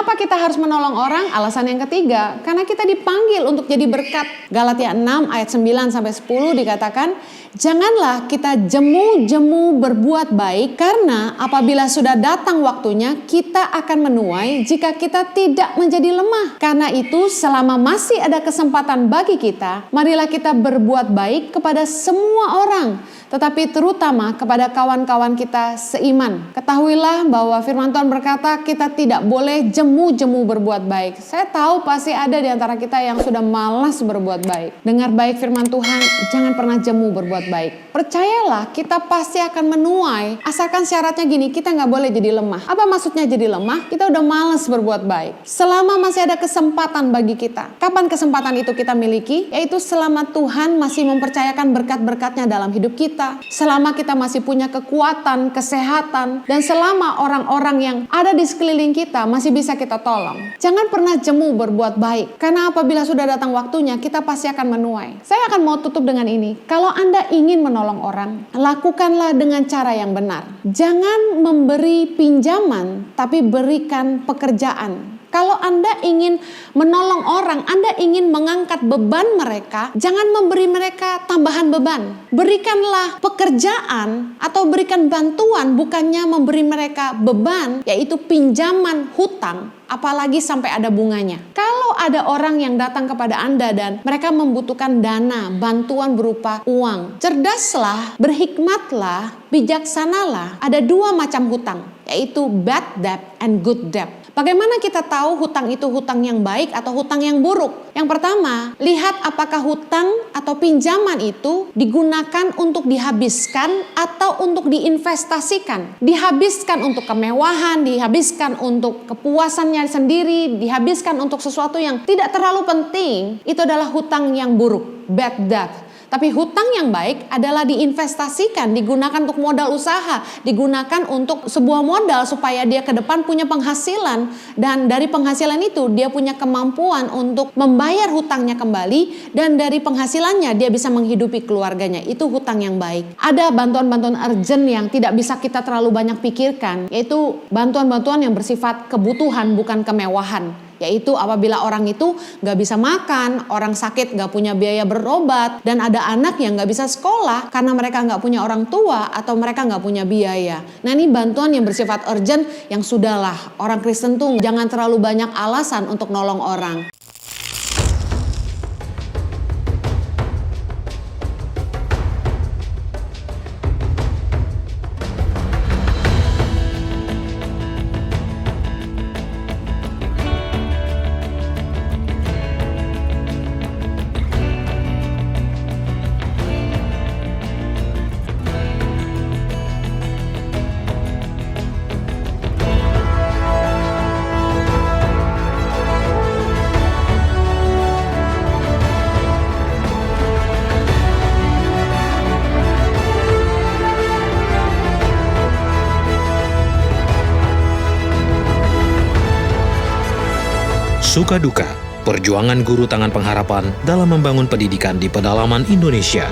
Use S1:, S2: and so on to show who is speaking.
S1: Kenapa kita harus menolong orang? Alasan yang ketiga, karena kita dipanggil untuk jadi berkat. Galatia 6 ayat 9 sampai 10 dikatakan, janganlah kita jemu-jemu berbuat baik, karena apabila sudah datang waktunya kita akan menuai jika kita tidak menjadi lemah. Karena itu selama masih ada kesempatan bagi kita, marilah kita berbuat baik kepada semua orang, tetapi terutama kepada kawan-kawan kita seiman. Ketahuilah bahwa firman Tuhan berkata kita tidak boleh jemu-jemu berbuat baik. Saya tahu pasti ada di antara kita yang sudah malas berbuat baik. Dengar baik firman Tuhan, jangan pernah jemu berbuat baik. Percayalah, kita pasti akan menuai, asalkan syaratnya gini, kita nggak boleh jadi lemah. Apa maksudnya jadi lemah? Kita udah malas berbuat baik. Selama masih ada kesempatan bagi kita. Kapan kesempatan itu kita miliki? Yaitu selama Tuhan masih mempercayakan berkat-berkatnya dalam hidup kita. Selama kita masih punya kekuatan, kesehatan, dan selama orang-orang yang ada di sekeliling kita masih bisa kita tolong. Jangan pernah jemu berbuat baik, karena apabila sudah datang waktunya, kita pasti akan menuai. Saya akan mau tutup dengan ini. Kalau Anda ingin menolong orang, lakukanlah dengan cara yang benar. Jangan memberi pinjaman, tapi berikan pekerjaan. Kalau Anda ingin menolong orang, Anda ingin mengangkat beban mereka, jangan memberi mereka tambahan beban. Berikanlah pekerjaan atau berikan bantuan, bukannya memberi mereka beban, yaitu pinjaman hutang, apalagi sampai ada bunganya. Kalau ada orang yang datang kepada Anda dan mereka membutuhkan dana, bantuan berupa uang, cerdaslah, berhikmatlah, bijaksanalah. Ada dua macam hutang, yaitu bad debt and good debt. Bagaimana kita tahu hutang itu hutang yang baik atau hutang yang buruk? Yang pertama, lihat apakah hutang atau pinjaman itu digunakan untuk dihabiskan atau untuk diinvestasikan. Dihabiskan untuk kemewahan, dihabiskan untuk kepuasannya sendiri, dihabiskan untuk sesuatu yang tidak terlalu penting. Itu adalah hutang yang buruk, bad debt. Tapi hutang yang baik adalah diinvestasikan, digunakan untuk modal usaha, digunakan untuk sebuah modal supaya dia ke depan punya penghasilan, dan dari penghasilan itu dia punya kemampuan untuk membayar hutangnya kembali, dan dari penghasilannya dia bisa menghidupi keluarganya. Itu hutang yang baik. Ada bantuan-bantuan urgent yang tidak bisa kita terlalu banyak pikirkan, yaitu bantuan-bantuan yang bersifat kebutuhan bukan kemewahan. Yaitu apabila orang itu gak bisa makan, orang sakit gak punya biaya berobat, dan ada anak yang gak bisa sekolah karena mereka gak punya orang tua atau mereka gak punya biaya. Nah, ini bantuan yang bersifat urgent yang sudahlah, orang Kristen tuh jangan terlalu banyak alasan untuk nolong orang.
S2: Suka duka, perjuangan guru tangan pengharapan dalam membangun pendidikan di pedalaman Indonesia.